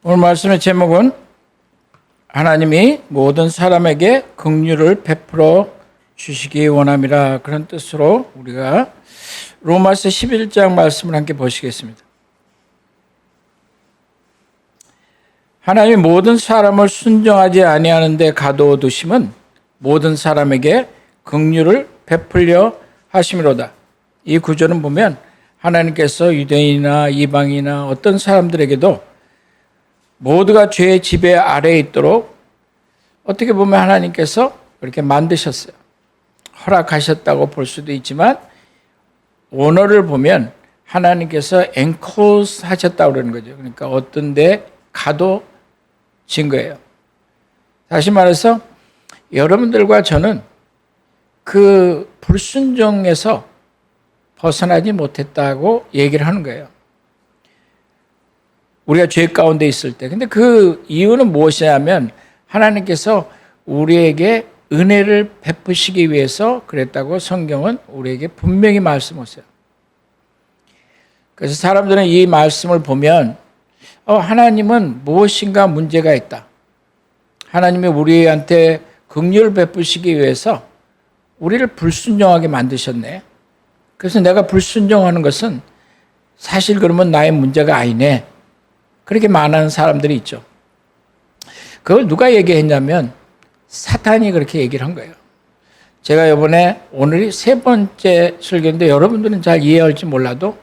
오늘 말씀의 제목은 하나님이 모든 사람에게 긍휼을 베풀어 주시기 원함이라, 그런 뜻으로 우리가 로마서 11장 말씀을 함께 보시겠습니다. 하나님이 모든 사람을 순종하지 아니하는 데 가둬두심은 모든 사람에게 긍휼을 베풀려 하심이로다. 이 구절은 보면 하나님께서 유대인이나 이방인이나 어떤 사람들에게도 모두가 죄의 지배 아래에 있도록 어떻게 보면 하나님께서 그렇게 만드셨어요. 허락하셨다고 볼 수도 있지만 원어를 보면 하나님께서 엔코스 하셨다고 그러는 거죠. 그러니까 어떤 데 가둬진 거예요. 다시 말해서 여러분들과 저는 그 불순종에서 벗어나지 못했다고 얘기를 하는 거예요. 우리가 죄 가운데 있을 때. 근데 그 이유는 무엇이냐면 하나님께서 우리에게 은혜를 베푸시기 위해서 그랬다고 성경은 우리에게 분명히 말씀하세요. 그래서 사람들은 이 말씀을 보면 하나님은 무엇인가 문제가 있다. 하나님이 우리한테 긍휼을 베푸시기 위해서 우리를 불순종하게 만드셨네. 그래서 내가 불순종하는 것은 사실 그러면 나의 문제가 아니네. 그렇게 말하는 사람들이 있죠. 그걸 누가 얘기했냐면 사탄이 그렇게 얘기를 한 거예요. 제가 이번에 오늘이 세 번째 설교인데 여러분들은 잘 이해할지 몰라도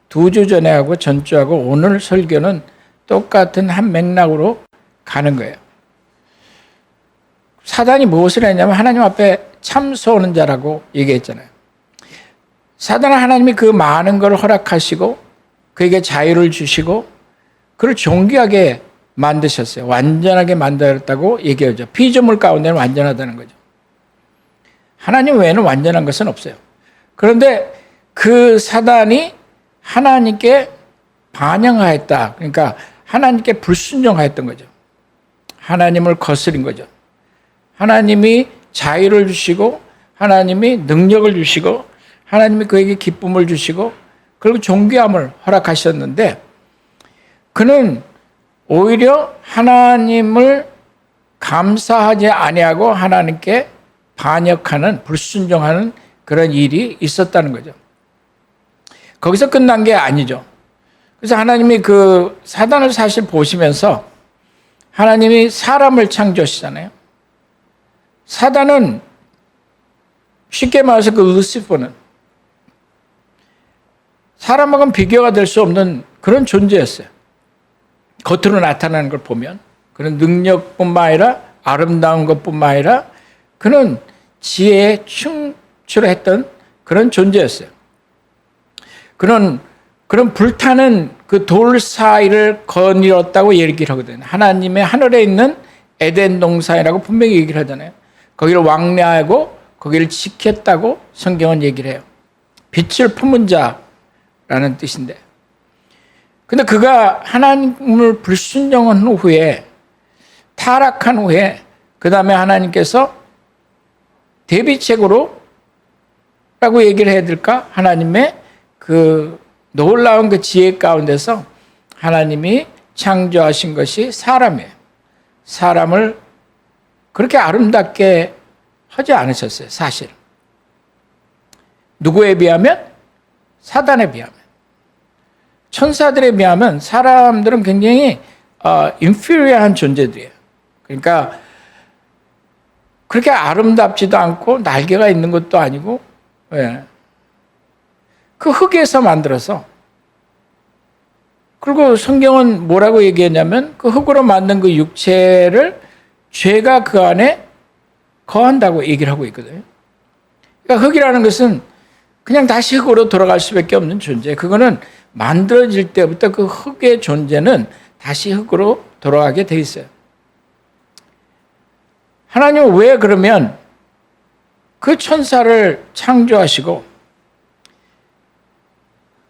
2주 전에 하고 전주하고 오늘 설교는 똑같은 한 맥락으로 가는 거예요. 사탄이 무엇을 했냐면 하나님 앞에 참소하는 자라고 얘기했잖아요. 사탄은 하나님이 그 많은 걸 허락하시고 그에게 자유를 주시고 그를 존귀하게 만드셨어요. 완전하게 만들었다고 얘기하죠. 피조물 가운데는 완전하다는 거죠. 하나님 외에는 완전한 것은 없어요. 그런데 그 사단이 하나님께 반역하였다. 그러니까 하나님께 불순종하였던 거죠. 하나님을 거스린 거죠. 하나님이 자유를 주시고 하나님이 능력을 주시고 하나님이 그에게 기쁨을 주시고 그리고 존귀함을 허락하셨는데 그는 오히려 하나님을 감사하지 아니하고 하나님께 반역하는, 불순종하는 그런 일이 있었다는 거죠. 거기서 끝난 게 아니죠. 그래서 하나님이 그 사단을 사실 보시면서 하나님이 사람을 창조하시잖아요. 사단은 쉽게 말해서 그 루시퍼는 사람하고는 비교가 될 수 없는 그런 존재였어요. 겉으로 나타나는 걸 보면 그는 능력뿐만 아니라 아름다운 것뿐만 아니라 그는 지혜에 충출했던 그런 존재였어요. 그런 불타는 그 돌 사이를 거닐었다고 얘기를 하거든요. 하나님의 하늘에 있는 에덴 동산이라고 분명히 얘기를 하잖아요. 거기를 왕래하고 거기를 지켰다고 성경은 얘기를 해요. 빛을 품은 자라는 뜻인데, 근데 그가 하나님을 불순종한 후에 타락한 후에 그 다음에 하나님께서 대비책으로 라고 얘기를 해야 될까? 하나님의 그 놀라운 그 지혜 가운데서 하나님이 창조하신 것이 사람이에요. 사람을 그렇게 아름답게 하지 않으셨어요. 사실 누구에 비하면? 사단에 비하면. 천사들에 비하면 사람들은 굉장히 인피리어한 존재들이에요. 그러니까 그렇게 아름답지도 않고 날개가 있는 것도 아니고, 그 흙에서 만들어서, 그리고 성경은 뭐라고 얘기했냐면 그 흙으로 만든 그 육체를 죄가 그 안에 거한다고 얘기를 하고 있거든요. 그러니까 흙이라는 것은 그냥 다시 흙으로 돌아갈 수밖에 없는 존재. 그거는 만들어질 때부터 그 흙의 존재는 다시 흙으로 돌아가게 돼 있어요. 하나님은 왜 그러면 그 천사를 창조하시고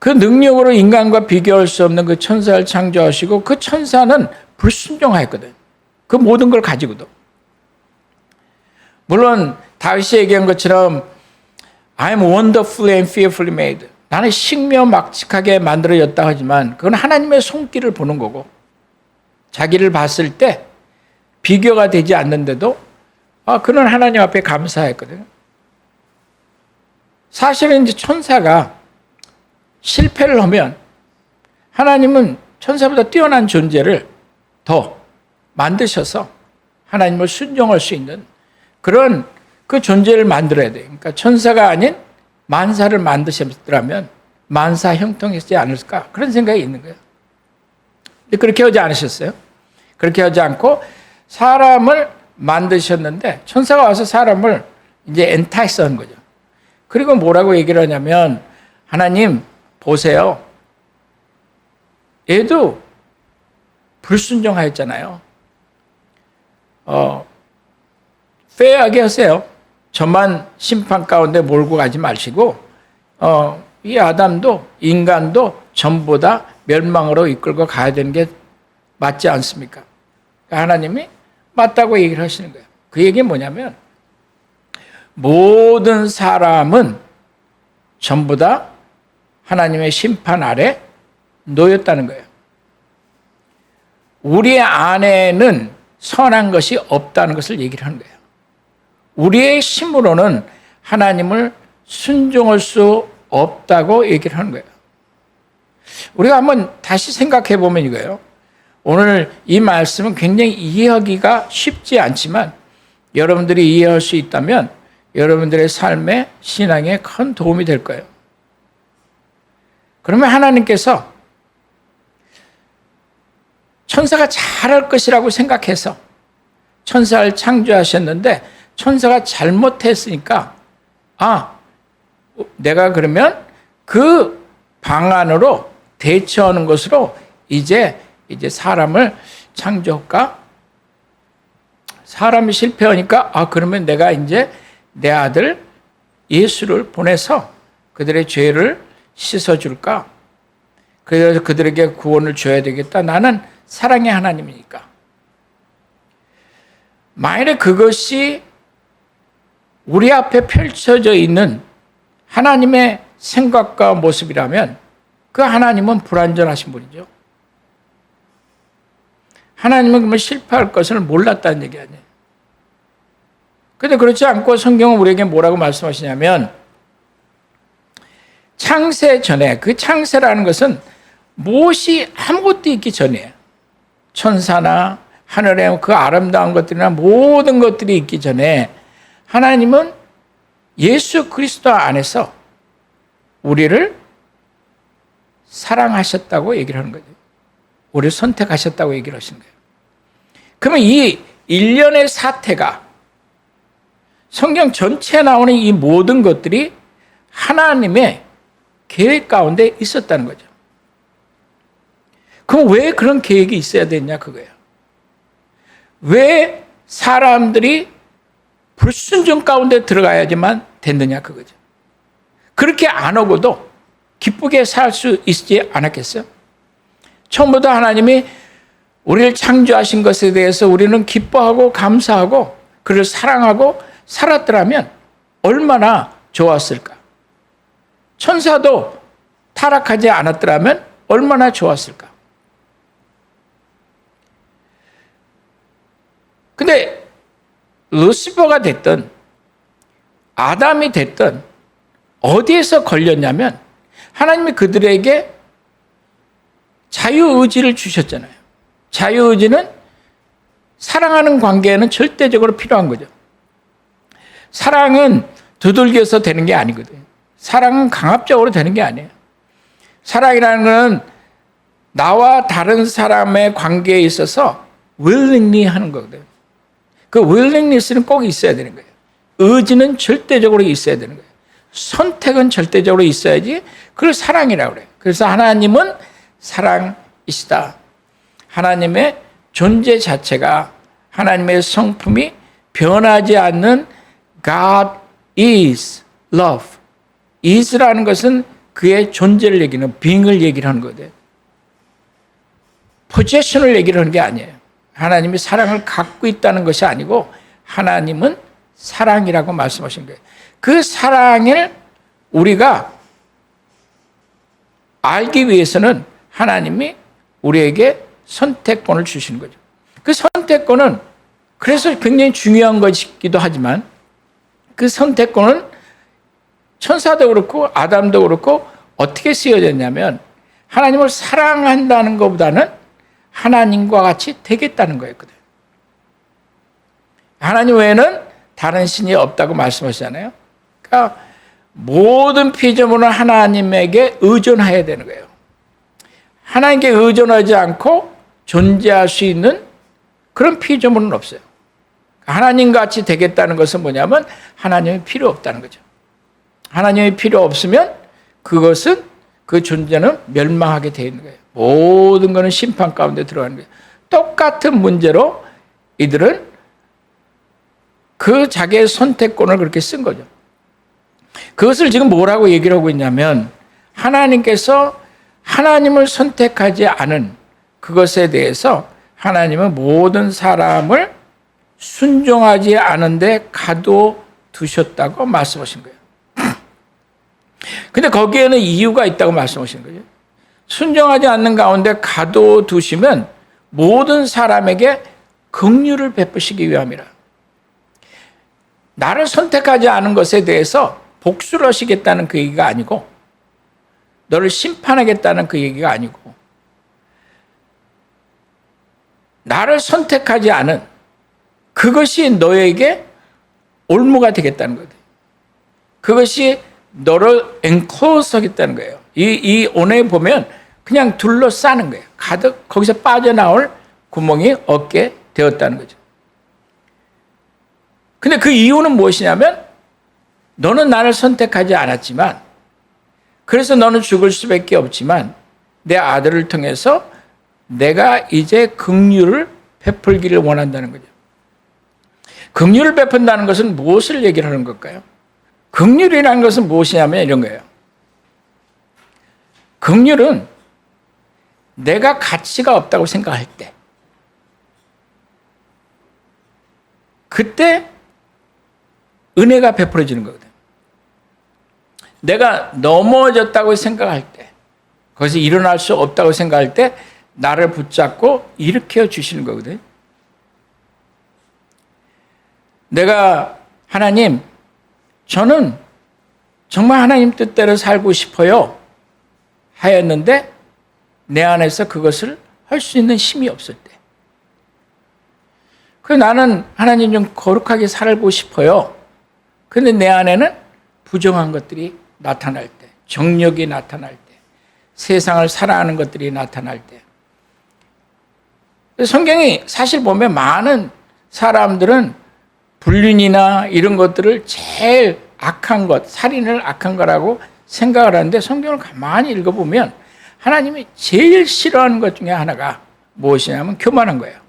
그 능력으로 인간과 비교할 수 없는 그 천사를 창조하시고 그 천사는 불순종하였거든. 그 모든 걸 가지고도. 물론 다윗이 얘기한 것처럼 I'm wonderfully and fearfully made. 나는 식묘막측하게 만들어졌다 하지만 그건 하나님의 손길을 보는 거고 자기를 봤을 때 비교가 되지 않는데도 그는 하나님 앞에 감사했거든요. 사실은 이제 천사가 실패를 하면 하나님은 천사보다 뛰어난 존재를 더 만드셔서 하나님을 순종할 수 있는 그런 그 존재를 만들어야 돼요. 그러니까 천사가 아닌 만사를 만드셨더라면 만사 형통했지 않을까 그런 생각이 있는 거예요. 근데 그렇게 하지 않으셨어요. 그렇게 하지 않고 사람을 만드셨는데 천사가 와서 사람을 이제 엔타이스 한 거죠. 그리고 뭐라고 얘기를 하냐면 하나님 보세요. 얘도 불순종하였잖아요. 페어하게 하세요. 저만 심판 가운데 몰고 가지 마시고 이 아담도 인간도 전부 다 멸망으로 이끌고 가야 되는 게 맞지 않습니까? 하나님이 맞다고 얘기를 하시는 거예요. 그 얘기는 뭐냐면 모든 사람은 전부 다 하나님의 심판 아래 놓였다는 거예요. 우리 안에는 선한 것이 없다는 것을 얘기를 하는 거예요. 우리의 힘으로는 하나님을 순종할 수 없다고 얘기를 하는 거예요. 우리가 한번 다시 생각해 보면 이거예요. 오늘 이 말씀은 굉장히 이해하기가 쉽지 않지만 여러분들이 이해할 수 있다면 여러분들의 삶에 신앙에 큰 도움이 될 거예요. 그러면 하나님께서 천사가 잘할 것이라고 생각해서 천사를 창조하셨는데 천사가 잘못했으니까 내가 그러면 그 방안으로 대처하는 것으로 이제 사람을 창조할까? 사람이 실패하니까 그러면 내가 이제 내 아들 예수를 보내서 그들의 죄를 씻어줄까? 그래서 그들에게 구원을 줘야 되겠다. 나는 사랑의 하나님이니까. 만일에 그것이 우리 앞에 펼쳐져 있는 하나님의 생각과 모습이라면 그 하나님은 불완전하신 분이죠. 하나님은 그러면 실패할 것을 몰랐다는 얘기 아니에요. 그런데 그렇지 않고 성경은 우리에게 뭐라고 말씀하시냐면 창세 전에, 그 창세라는 것은 무엇이 아무것도 있기 전이에요. 천사나 하늘의 그 아름다운 것들이나 모든 것들이 있기 전에 하나님은 예수 그리스도 안에서 우리를 사랑하셨다고 얘기를 하는 거죠. 우리를 선택하셨다고 얘기를 하시는 거예요. 그러면 이 일련의 사태가 성경 전체에 나오는 이 모든 것들이 하나님의 계획 가운데 있었다는 거죠. 그럼 왜 그런 계획이 있어야 됐냐 그거예요. 왜 사람들이 불순종 가운데 들어가야지만 됐느냐 그거죠. 그렇게 안 하고도 기쁘게 살 수 있지 않았겠어요? 처음부터 하나님이 우리를 창조하신 것에 대해서 우리는 기뻐하고 감사하고 그를 사랑하고 살았더라면 얼마나 좋았을까? 천사도 타락하지 않았더라면 얼마나 좋았을까? 근데 루시퍼가 됐든 아담이 됐든 어디에서 걸렸냐면 하나님이 그들에게 자유의지를 주셨잖아요. 자유의지는 사랑하는 관계에는 절대적으로 필요한 거죠. 사랑은 두들겨서 되는 게 아니거든요. 사랑은 강압적으로 되는 게 아니에요. 사랑이라는 것은 나와 다른 사람의 관계에 있어서 willingly 하는 거거든요. 그 willingness는 꼭 있어야 되는 거예요. 의지는 절대적으로 있어야 되는 거예요. 선택은 절대적으로 있어야지 그걸 사랑이라고 그래요. 그래서 하나님은 사랑이시다. 하나님의 존재 자체가 하나님의 성품이 변하지 않는 God is love. is라는 것은 그의 존재를 얘기하는 being을 얘기를 하는 거거든요. possession을 얘기를 하는 게 아니에요. 하나님이 사랑을 갖고 있다는 것이 아니고 하나님은 사랑이라고 말씀하신 거예요. 그 사랑을 우리가 알기 위해서는 하나님이 우리에게 선택권을 주시는 거죠. 그 선택권은 그래서 굉장히 중요한 것이기도 하지만 그 선택권은 천사도 그렇고 아담도 그렇고 어떻게 쓰여졌냐면 하나님을 사랑한다는 것보다는 하나님과 같이 되겠다는 거였거든요. 하나님 외에는 다른 신이 없다고 말씀하시잖아요. 그러니까 모든 피조물은 하나님에게 의존해야 되는 거예요. 하나님께 의존하지 않고 존재할 수 있는 그런 피조물은 없어요. 하나님과 같이 되겠다는 것은 뭐냐면 하나님이 필요 없다는 거죠. 하나님이 필요 없으면 그것은 그 존재는 멸망하게 되어 있는 거예요. 모든 것은 심판 가운데 들어가는 거예요. 똑같은 문제로 이들은 그 자기의 선택권을 그렇게 쓴 거죠. 그것을 지금 뭐라고 얘기를 하고 있냐면 하나님께서 하나님을 선택하지 않은 그것에 대해서 하나님은 모든 사람을 순종하지 않은데 가둬두셨다고 말씀하신 거예요. 근데 거기에는 이유가 있다고 말씀하신 거죠. 순종하지 않는 가운데 가둬두시면 모든 사람에게 긍휼을 베푸시기 위함이라. 나를 선택하지 않은 것에 대해서 복수를 하시겠다는 그 얘기가 아니고 너를 심판하겠다는 그 얘기가 아니고 나를 선택하지 않은 그것이 너에게 올무가 되겠다는 거예요. 그것이 너를 엔클로즈 하겠다는 거예요. 이 온에 보면 그냥 둘러싸는 거예요. 가득 거기서 빠져나올 구멍이 없게 되었다는 거죠. 근데 그 이유는 무엇이냐면 너는 나를 선택하지 않았지만 그래서 너는 죽을 수밖에 없지만 내 아들을 통해서 내가 이제 긍휼을 베풀기를 원한다는 거죠. 긍휼을 베푼다는 것은 무엇을 얘기를 하는 걸까요? 긍휼이라는 것은 무엇이냐면 이런 거예요. 긍휼은 내가 가치가 없다고 생각할 때 그때 은혜가 베풀어지는 거거든. 내가 넘어졌다고 생각할 때 거기서 일어날 수 없다고 생각할 때 나를 붙잡고 일으켜 주시는 거거든. 내가 하나님 저는 정말 하나님 뜻대로 살고 싶어요 하였는데 내 안에서 그것을 할 수 있는 힘이 없을 때 나는 하나님 좀 거룩하게 살고 싶어요. 근데 내 안에는 부정한 것들이 나타날 때, 정욕이 나타날 때, 세상을 사랑하는 것들이 나타날 때. 성경이 사실 보면 많은 사람들은 불륜이나 이런 것들을 제일 악한 것, 살인을 악한 거라고 생각을 하는데 성경을 가만히 읽어보면 하나님이 제일 싫어하는 것 중에 하나가 무엇이냐면 교만한 거예요.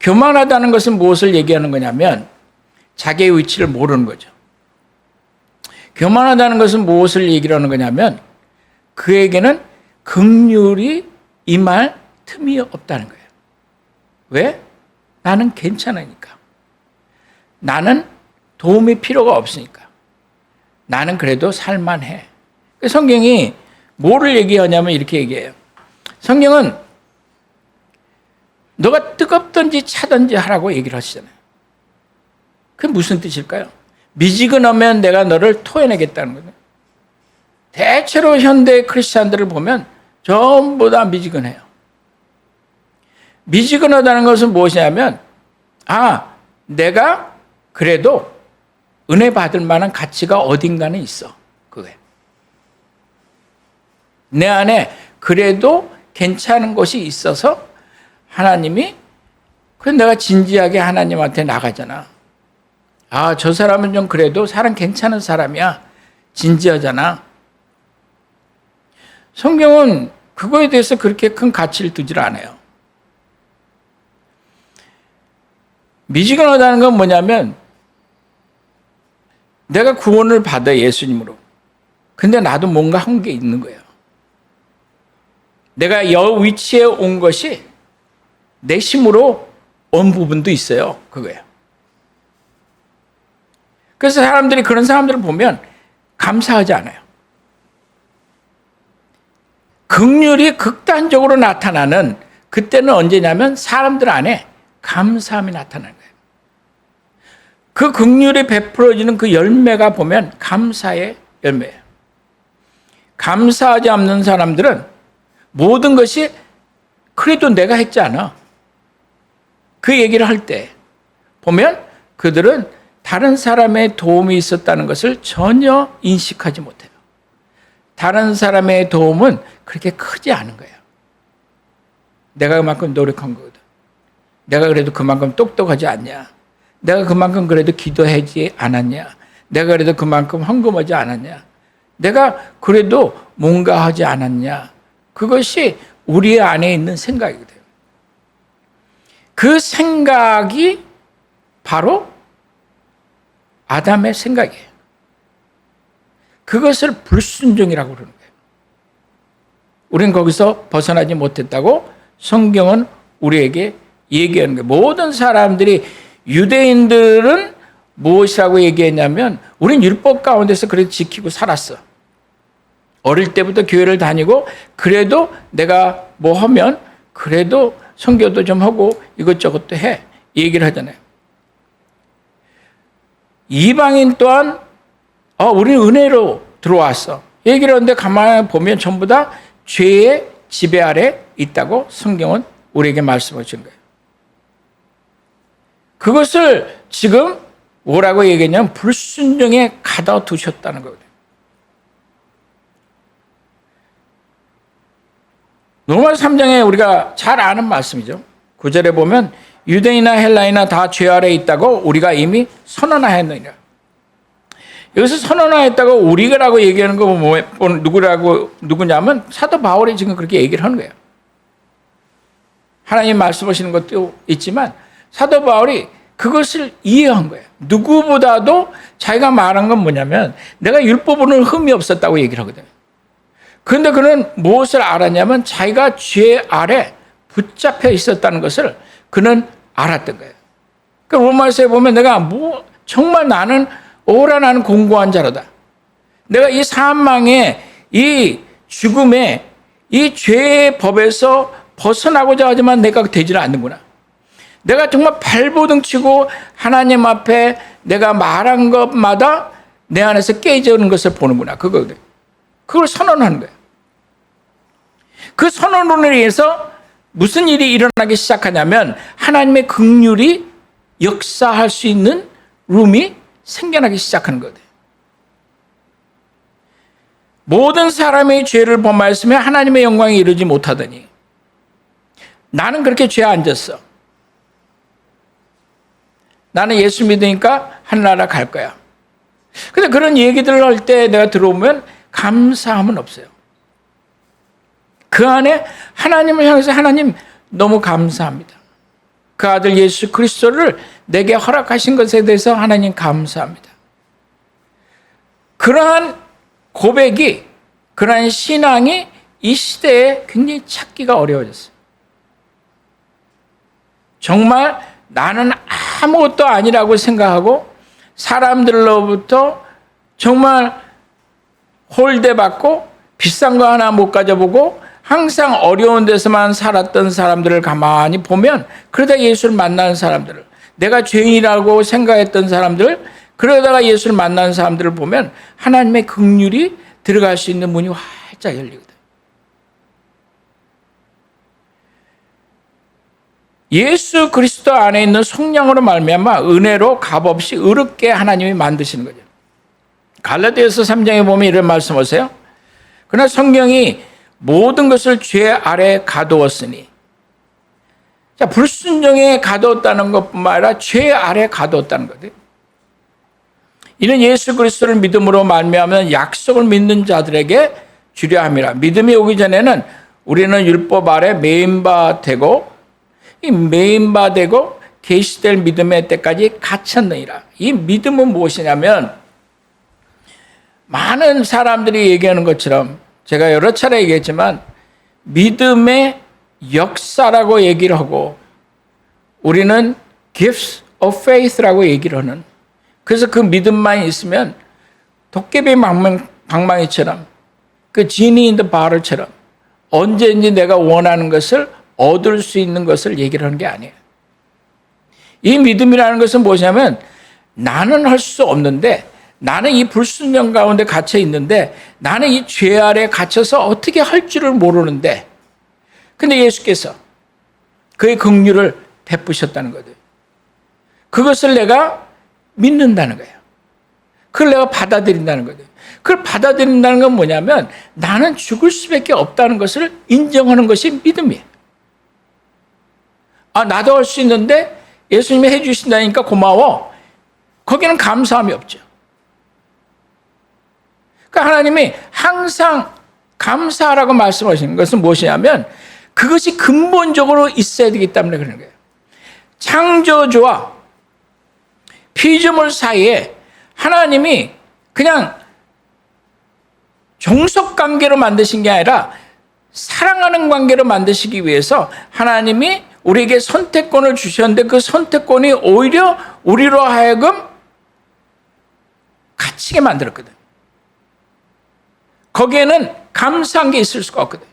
교만하다는 것은 무엇을 얘기하는 거냐면 자기의 위치를 모르는 거죠. 교만하다는 것은 무엇을 얘기를 하는 거냐면 그에게는 긍휼이 임할 틈이 없다는 거예요. 왜? 나는 괜찮으니까. 나는 도움이 필요가 없으니까. 나는 그래도 살만해. 성경이 뭐를 얘기하냐면 이렇게 얘기해요. 성경은 너가 뜨겁든지 차든지 하라고 얘기를 하시잖아요. 그게 무슨 뜻일까요? 미지근하면 내가 너를 토해내겠다는 거예요. 대체로 현대 크리스찬들을 보면 전부 다 미지근해요. 미지근하다는 것은 무엇이냐면 내가 그래도 은혜 받을 만한 가치가 어딘가는 있어. 그게. 내 안에 그래도 괜찮은 것이 있어서 하나님이 그래서 내가 진지하게 하나님한테 나가잖아. 저 사람은 좀 그래도 사람 괜찮은 사람이야. 진지하잖아. 성경은 그거에 대해서 그렇게 큰 가치를 두질 않아요. 미지근하다는 건 뭐냐면 내가 구원을 받아 예수님으로. 근데 나도 뭔가 한 게 있는 거예요. 내가 여 위치에 온 것이 내 힘으로 온 부분도 있어요. 그거예요. 그래서 사람들이 그런 사람들을 보면 감사하지 않아요. 긍휼이 극단적으로 나타나는 그때는 언제냐면 사람들 안에 감사함이 나타나는 거예요. 그 긍휼이 베풀어지는 그 열매가 보면 감사의 열매예요. 감사하지 않는 사람들은 모든 것이 그래도 내가 했지 않아. 그 얘기를 할 때 보면 그들은 다른 사람의 도움이 있었다는 것을 전혀 인식하지 못해요. 다른 사람의 도움은 그렇게 크지 않은 거예요. 내가 그만큼 노력한 거거든. 내가 그래도 그만큼 똑똑하지 않냐. 내가 그만큼 그래도 기도하지 않았냐. 내가 그래도 그만큼 헌금하지 않았냐. 내가 그래도 뭔가 하지 않았냐. 그것이 우리 안에 있는 생각이거든요. 그 생각이 바로 아담의 생각이에요. 그것을 불순종이라고 그러는 거예요. 우리는 거기서 벗어나지 못했다고 성경은 우리에게 얘기하는 거예요. 모든 사람들이 유대인들은 무엇이라고 얘기했냐면 우린 율법 가운데서 그래도 지키고 살았어. 어릴 때부터 교회를 다니고 그래도 내가 뭐 하면 그래도 선교도 좀 하고 이것저것도 해. 이 얘기를 하잖아요. 이방인 또한 우리는 은혜로 들어왔어. 얘기를 하는데 가만히 보면 전부 다 죄의 지배 아래 있다고 성경은 우리에게 말씀하신 거예요. 그것을 지금 뭐라고 얘기했냐면 불순종에 가둬두셨다는 거거든요. 로마서 3장에 우리가 잘 아는 말씀이죠. 9절에 보면 유대인이나 헬라인이나 다 죄 아래 있다고 우리가 이미 선언하였느니라. 여기서 선언하였다고 우리가라고 얘기하는 거 누구냐면 사도 바울이 지금 그렇게 얘기를 하는 거예요. 하나님 말씀하시는 것도 있지만 사도 바울이 그것을 이해한 거예요. 누구보다도 자기가 말한 건 뭐냐면 내가 율법으로는 흠이 없었다고 얘기를 하거든요. 그런데 그는 무엇을 알았냐면 자기가 죄 아래 붙잡혀 있었다는 것을 그는 알았던 거예요. 그 로마서에 보면 내가 정말 나는 공고한 자로다. 내가 이 사망의 이 죽음의 이 죄의 법에서 벗어나고자 하지만 내가 되지를 않는구나. 내가 정말 발버둥 치고 하나님 앞에 내가 말한 것마다 내 안에서 깨지는 것을 보는구나. 그걸 선언하는 거예요. 그 선언으로 인해서 무슨 일이 일어나기 시작하냐면 하나님의 긍휼이 역사할 수 있는 룸이 생겨나기 시작하는 거예요. 모든 사람의 죄를 범하였으며 하나님의 영광에 이르지 못하더니 나는 그렇게 죄에 앉았어. 나는 예수 믿으니까 하늘나라 갈 거야. 근데 그런 얘기들을 할 때 내가 들어오면 감사함은 없어요. 그 안에 하나님을 향해서 하나님 너무 감사합니다. 그 아들 예수 그리스도를 내게 허락하신 것에 대해서 하나님 감사합니다. 그러한 고백이, 그러한 신앙이 이 시대에 굉장히 찾기가 어려워졌어요. 정말 나는 아무것도 아니라고 생각하고 사람들로부터 정말 홀대받고 비싼 거 하나 못 가져보고 항상 어려운 데서만 살았던 사람들을 가만히 보면 그러다 예수를 만나는 사람들을 내가 죄인이라고 생각했던 사람들 그러다가 예수를 만나는 사람들을 보면 하나님의 긍휼이 들어갈 수 있는 문이 활짝 열리거든. 예수 그리스도 안에 있는 성령으로 말미암아 은혜로 값없이 의롭게 하나님이 만드시는 거죠. 갈라디아서 3장에 보면 이런 말씀하세요. 그러나 성경이 모든 것을 죄 아래 가두었으니, 자, 불순종에 가두었다는 것뿐만 아니라 죄 아래 가두었다는 거예요. 이는 예수 그리스도를 믿음으로 말미암은 약속을 믿는 자들에게 주려 함이라. 믿음이 오기 전에는 우리는 율법 아래 매인바 되고 이 매인바 되고 계시될 믿음의 때까지 갇혔느니라. 이 믿음은 무엇이냐면 많은 사람들이 얘기하는 것처럼 제가 여러 차례 얘기했지만 믿음의 역사라고 얘기를 하고 우리는 gifts of faith라고 얘기를 하는, 그래서 그 믿음만 있으면 도깨비 방망이처럼 그 지니 in the bottle처럼 언제든지 내가 원하는 것을 얻을 수 있는 것을 얘기를 하는 게 아니에요. 이 믿음이라는 것은 무엇이냐면 나는 할 수 없는데, 나는 이 불순종 가운데 갇혀 있는데, 나는 이 죄 아래 갇혀서 어떻게 할 줄을 모르는데, 근데 예수께서 그의 긍휼을 베푸셨다는 거죠. 그것을 내가 믿는다는 거예요. 그걸 내가 받아들인다는 거죠. 그걸 받아들인다는 건 뭐냐면 나는 죽을 수밖에 없다는 것을 인정하는 것이 믿음이에요. 아, 나도 할 수 있는데 예수님이 해주신다니까 고마워. 거기는 감사함이 없죠. 그러니까 하나님이 항상 감사하라고 말씀하시는 것은 무엇이냐면 그것이 근본적으로 있어야 되기 때문에 그러는 거예요. 창조주와 피조물 사이에 하나님이 그냥 종속 관계로 만드신 게 아니라 사랑하는 관계로 만드시기 위해서 하나님이 우리에게 선택권을 주셨는데 그 선택권이 오히려 우리로 하여금 갇히게 만들었거든. 거기에는 감사한 게 있을 수가 없거든.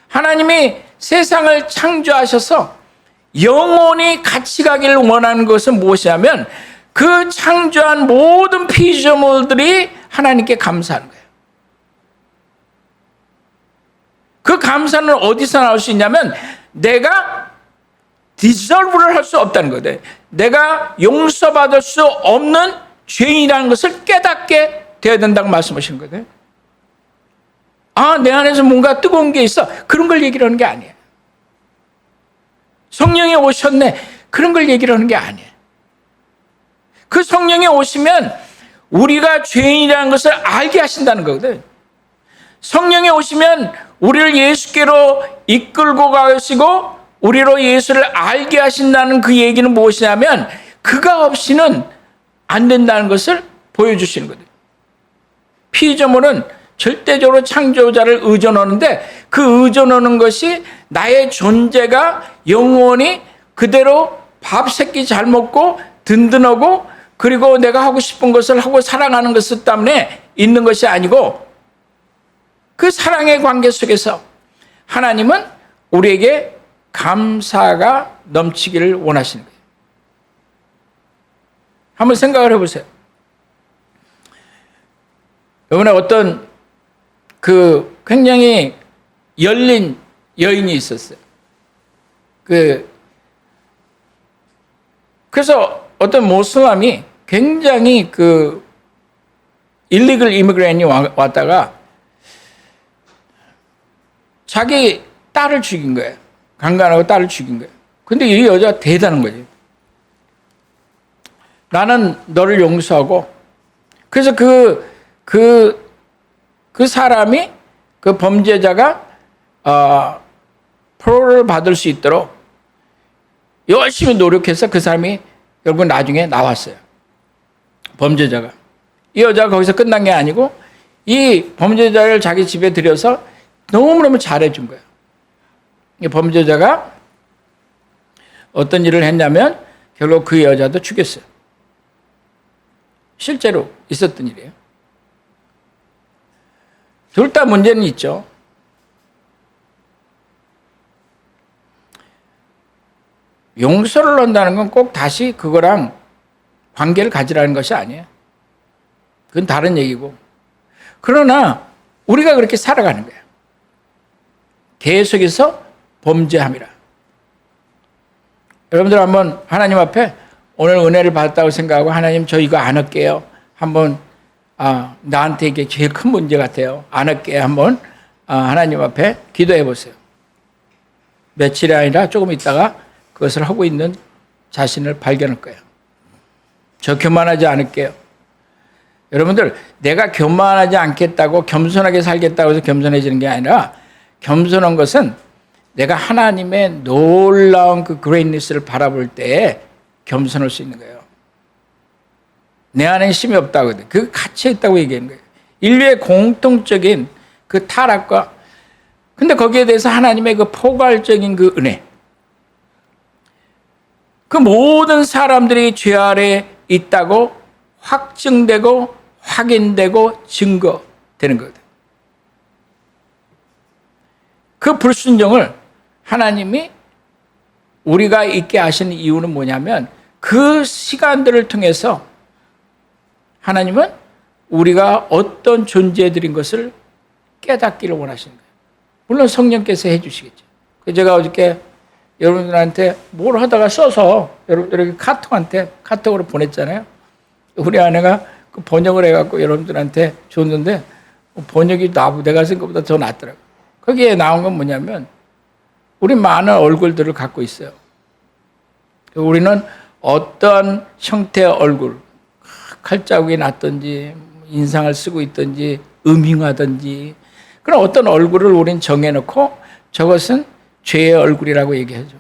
하나님이 세상을 창조하셔서 영원히 같이 가기를 원하는 것은 무엇이냐면 그 창조한 모든 피조물들이 하나님께 감사하는 거예요. 그 감사는 어디서 나올 수 있냐면 내가 디저브를 할 수 없다는 거예요. 내가 용서받을 수 없는 죄인이라는 것을 깨닫게 되어야 된다고 말씀하시는 거예요. 아, 내 안에서 뭔가 뜨거운 게 있어. 그런 걸 얘기를 하는 게 아니에요. 성령이 오셨네. 그런 걸 얘기를 하는 게 아니에요. 그 성령이 오시면 우리가 죄인이라는 것을 알게 하신다는 거거든. 성령이 오시면 우리를 예수께로 이끌고 가시고 우리로 예수를 알게 하신다는 그 얘기는 무엇이냐면 그가 없이는 안 된다는 것을 보여주시는 거거든. 피조물은 절대적으로 창조자를 의존하는데 그 의존하는 것이 나의 존재가 영원히 그대로 밥 새끼 잘 먹고 든든하고 그리고 내가 하고 싶은 것을 하고 사랑하는 것 때문에 있는 것이 아니고 그 사랑의 관계 속에서 하나님은 우리에게 감사가 넘치기를 원하시는 거예요. 한번 생각을 해보세요. 이번에 어떤 굉장히 열린 여인이 있었어요. 그래서 어떤 모슬람이 굉장히 일리글 이미그랜이 왔다가 자기 딸을 죽인 거예요. 강간하고 딸을 죽인 거예요. 근데 이 여자가 대단한 거지. 나는 너를 용서하고, 그래서 그 사람이, 그 범죄자가, 프로를 받을 수 있도록 열심히 노력해서 그 사람이 결국 나중에 나왔어요. 범죄자가. 이 여자가 거기서 끝난 게 아니고, 이 범죄자를 자기 집에 들여서 너무너무 잘해준 거예요. 이 범죄자가 어떤 일을 했냐면, 결국 그 여자도 죽였어요. 실제로 있었던 일이에요. 둘 다 문제는 있죠. 용서를 한다는 건 꼭 다시 그거랑 관계를 가지라는 것이 아니에요. 그건 다른 얘기고. 그러나 우리가 그렇게 살아가는 거예요. 계속해서 범죄함이라. 여러분들 한번 하나님 앞에 오늘 은혜를 받았다고 생각하고 하나님 저 이거 안 할게요. 한번 나한테 이게 제일 큰 문제 같아요. 안 할게요. 한번 하나님 앞에 기도해 보세요. 며칠이 아니라 조금 있다가 그것을 하고 있는 자신을 발견할 거예요. 저 교만하지 않을게요. 여러분들 내가 교만하지 않겠다고 겸손하게 살겠다고 해서 겸손해지는 게 아니라 겸손한 것은 내가 하나님의 놀라운 그 그레이니스를 바라볼 때에 겸손할 수 있는 거예요. 내 안에 힘이 없다거든. 그 갇혀 있다고 얘기하는 거예요. 인류의 공통적인 그 타락과 근데 거기에 대해서 하나님의 그 포괄적인 그 은혜. 그 모든 사람들이 죄 아래 있다고 확증되고 확인되고 증거되는 거거든. 그 불순종을 하나님이 우리가 있게 하시는 이유는 뭐냐면 그 시간들을 통해서 하나님은 우리가 어떤 존재들인 것을 깨닫기를 원하시는 거예요. 물론 성령께서 해주시겠죠. 제가 어저께 여러분들한테 뭘 하다가 써서 여러분들에게 카톡으로 보냈잖아요. 우리 아내가 그 번역을 해갖고 여러분들한테 줬는데 번역이 내가 쓴 것보다 더 낫더라고요. 거기에 나온 건 뭐냐면 우리 많은 얼굴들을 갖고 있어요. 우리는 어떤 형태의 얼굴, 칼자국이 났든지 인상을 쓰고 있든지 음흉하든지 그런 어떤 얼굴을 우린 정해놓고 저것은 죄의 얼굴이라고 얘기하죠.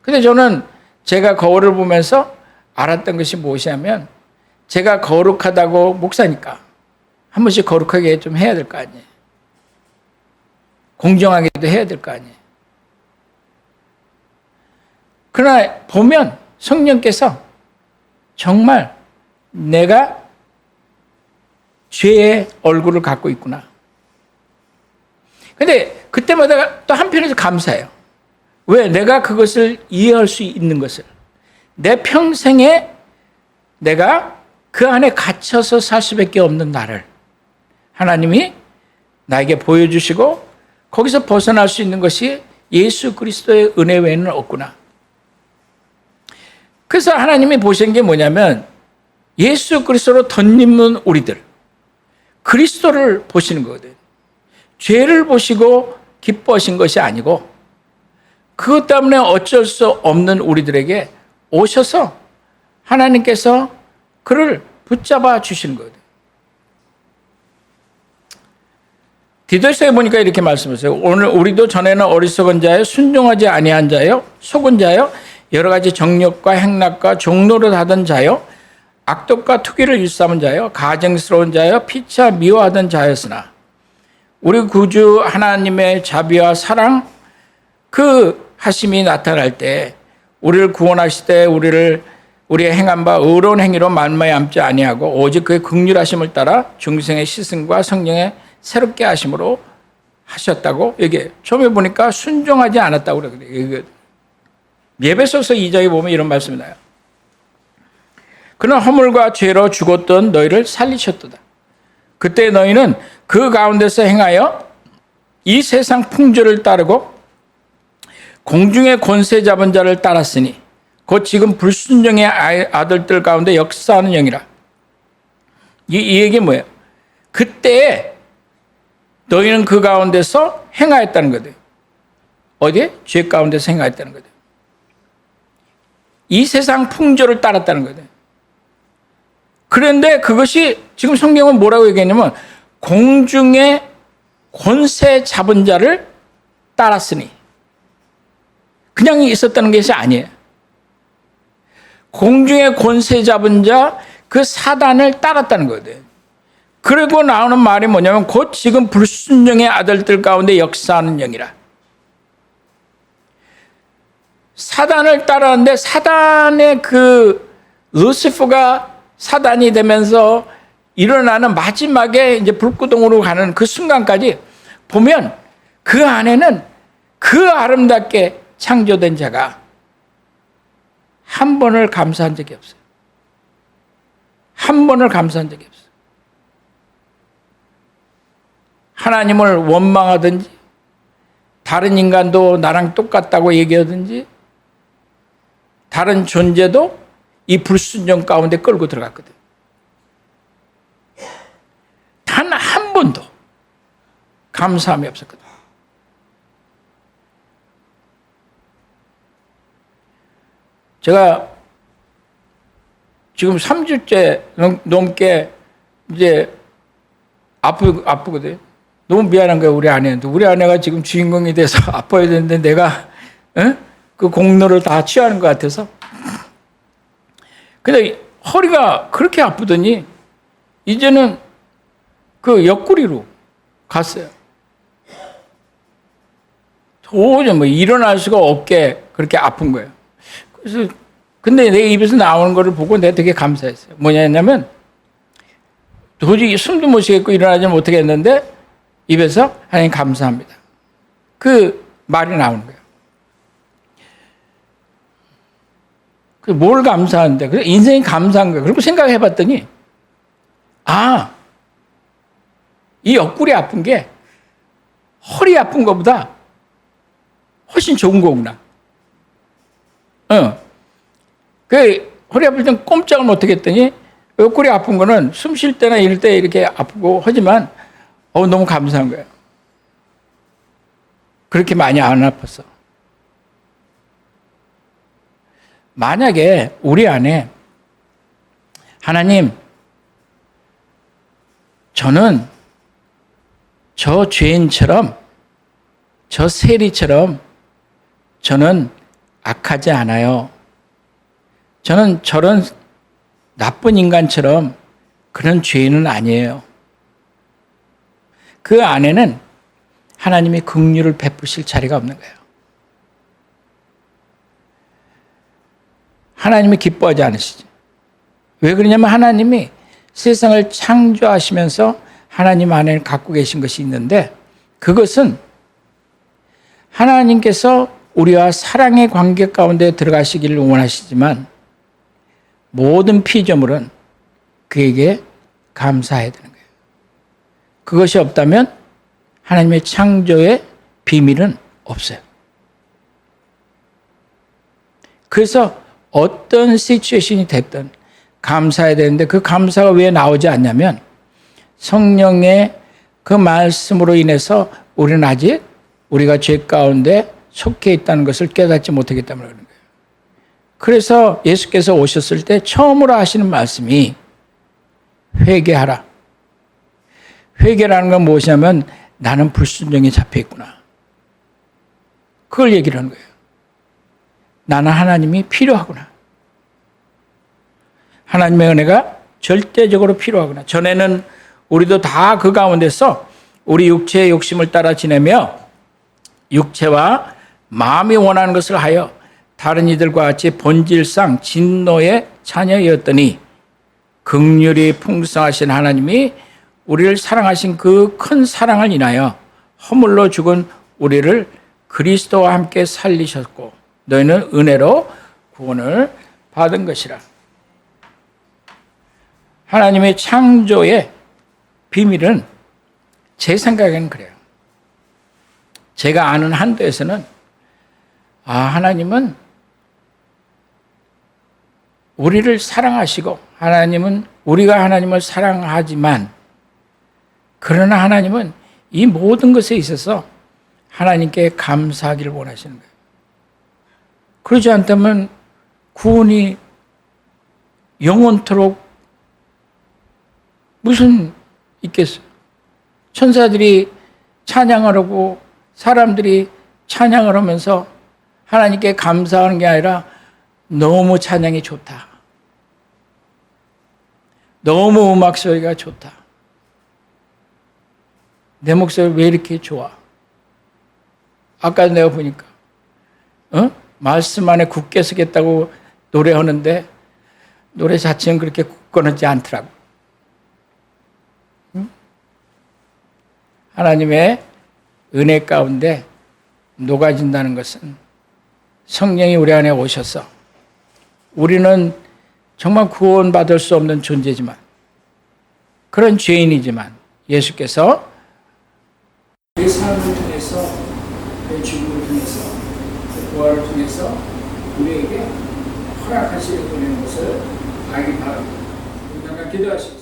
근데 저는 제가 거울을 보면서 알았던 것이 무엇이냐면 제가 거룩하다고 목사니까 한 번씩 거룩하게 좀 해야 될 거 아니에요. 공정하게도 해야 될 거 아니에요. 그러나 보면 성령께서 정말 내가 죄의 얼굴을 갖고 있구나. 근데 그때마다 또 한편에서 감사해요. 왜? 내가 그것을 이해할 수 있는 것을. 내 평생에 내가 그 안에 갇혀서 살 수밖에 없는 나를 하나님이 나에게 보여주시고 거기서 벗어날 수 있는 것이 예수 그리스도의 은혜 외에는 없구나. 그래서 하나님이 보신 게 뭐냐면 예수 그리스도로 덧입는 우리들, 그리스도를 보시는 거거든요. 죄를 보시고 기뻐하신 것이 아니고 그것 때문에 어쩔 수 없는 우리들에게 오셔서 하나님께서 그를 붙잡아 주시는 거거든요. 디도서에 보니까 이렇게 말씀하세요. 오늘 우리도 전에는 어리석은 자요, 순종하지 아니한 자요, 속은 자요, 여러 가지 정욕과 행락과 종노릇 하던 자요, 악독과 투기를 일삼은 자요, 가증스러운 자요, 피차 미워하던 자였으나 우리 구주 하나님의 자비와 사랑 그 하심이 나타날 때 우리를 구원하실 때 우리의 행한 바 의로운 행위로 말미암지 아니하고 오직 그의 긍휼하심을 따라 중생의 시승과 성령의 새롭게 하심으로 하셨다고 얘기해요. 처음에 보니까 순종하지 않았다고 그래요. 예배소서 2장에 보면 이런 말씀이 나요. 그는 허물과 죄로 죽었던 너희를 살리셨도다. 그때 너희는 그 가운데서 행하여 이 세상 풍조를 따르고 공중의 권세 잡은 자를 따랐으니 곧 지금 불순종의 아들들 가운데 역사하는 영이라. 이 얘기 뭐예요? 그때 너희는 그 가운데서 행하였다는 거예요. 어디에? 죄 가운데서 행하였다는 거예요. 이 세상 풍조를 따랐다는 거예요. 그런데 그것이 지금 성경은 뭐라고 얘기했냐면 공중의 권세 잡은 자를 따랐으니 그냥 있었다는 것이 아니에요. 공중의 권세 잡은 자 그 사단을 따랐다는 거예요. 그리고 나오는 말이 뭐냐면 곧 지금 불순종의 아들들 가운데 역사하는 영이라. 사단을 따랐는데 사단의 그 루시퍼가 사단이 되면서 일어나는 마지막에 이제 불구덩으로 가는 그 순간까지 보면 그 안에는 그 아름답게 창조된 자가 한 번을 감사한 적이 없어요. 한 번을 감사한 적이 없어요. 하나님을 원망하든지 다른 인간도 나랑 똑같다고 얘기하든지 다른 존재도 이 불순종 가운데 끌고 들어갔거든. 단 한 번도 감사함이 없었거든. 제가 지금 3주째 넘게 이제 아프거든. 너무 미안한 거예요, 우리 아내한테. 우리 아내가 지금 주인공이 돼서 아파야 되는데 내가 그 공로를 다 취하는 것 같아서. 근데 허리가 그렇게 아프더니 이제는 그 옆구리로 갔어요. 도저히 뭐 일어날 수가 없게 그렇게 아픈 거예요. 그래서 근데 내 입에서 나오는 거를 보고 내가 되게 감사했어요. 뭐냐면 도저히 숨도 못 쉬겠고 일어나지 못하겠는데 입에서 하나님 감사합니다. 그 말이 나오는 거예요. 뭘 감사하는데? 그래서 인생이 감사한 거예요. 그리고 생각해 봤더니, 이 옆구리 아픈 게 허리 아픈 것보다 훨씬 좋은 거구나. 그 허리 아플 땐 꼼짝을 못 하겠더니 옆구리 아픈 거는 숨 쉴 때나 이럴 때 이렇게 아프고 하지만 너무 감사한 거예요. 그렇게 많이 안 아팠어. 만약에 우리 안에 하나님, 저는 저 죄인처럼, 저 세리처럼 저는 악하지 않아요. 저는 저런 나쁜 인간처럼 그런 죄인은 아니에요. 그 안에는 하나님이 긍휼을 베푸실 자리가 없는 거예요. 하나님이 기뻐하지 않으시죠. 왜 그러냐면 하나님이 세상을 창조하시면서 하나님 안에 갖고 계신 것이 있는데, 그것은 하나님께서 우리와 사랑의 관계 가운데 들어가시기를 원하시지만 모든 피조물은 그에게 감사해야 되는 거예요. 그것이 없다면 하나님의 창조의 비밀은 없어요. 그래서 어떤 시츄에이션이 됐든 감사해야 되는데, 그 감사가 왜 나오지 않냐면 성령의 그 말씀으로 인해서 우리는 아직 우리가 죄 가운데 속해 있다는 것을 깨닫지 못하기 때문에 그런 거예요. 그래서 예수께서 오셨을 때 처음으로 하시는 말씀이 회개하라. 회개라는 건 무엇이냐면 나는 불순종에 잡혀 있구나. 그걸 얘기를 하는 거예요. 나는 하나님이 필요하구나. 하나님의 은혜가 절대적으로 필요하구나. 전에는 우리도 다 그 가운데서 우리 육체의 욕심을 따라 지내며 육체와 마음이 원하는 것을 하여 다른 이들과 같이 본질상 진노의 자녀였더니 긍휼이 풍성하신 하나님이 우리를 사랑하신 그 큰 사랑을 인하여 허물로 죽은 우리를 그리스도와 함께 살리셨고 너희는 은혜로 구원을 받은 것이라. 하나님의 창조의 비밀은 제 생각에는 그래요. 제가 아는 한도에서는 하나님은 우리를 사랑하시고 하나님은 우리가 하나님을 사랑하지만 그러나 하나님은 이 모든 것에 있어서 하나님께 감사하기를 원하시는 거예요. 그러지 않다면 구원이 영원토록 무슨 있겠어요? 천사들이 찬양하려고 사람들이 찬양을 하면서 하나님께 감사하는 게 아니라 너무 찬양이 좋다. 너무 음악 소리가 좋다. 내 목소리 왜 이렇게 좋아? 아까 내가 보니까 말씀 안에 굳게 서겠다고 노래하는데 노래 자체는 그렇게 굳건하지 않더라고. 하나님의 은혜 가운데 녹아진다는 것은 성령이 우리 안에 오셔서 우리는 정말 구원받을 수 없는 존재지만 그런 죄인이지만 예수께서 그 삶을 통해서 그 죽음을 통해서 그 부활을 통해서 우리에게 허락하시는 것을 알기 바랍니다. 우리 잠깐 기도하시죠.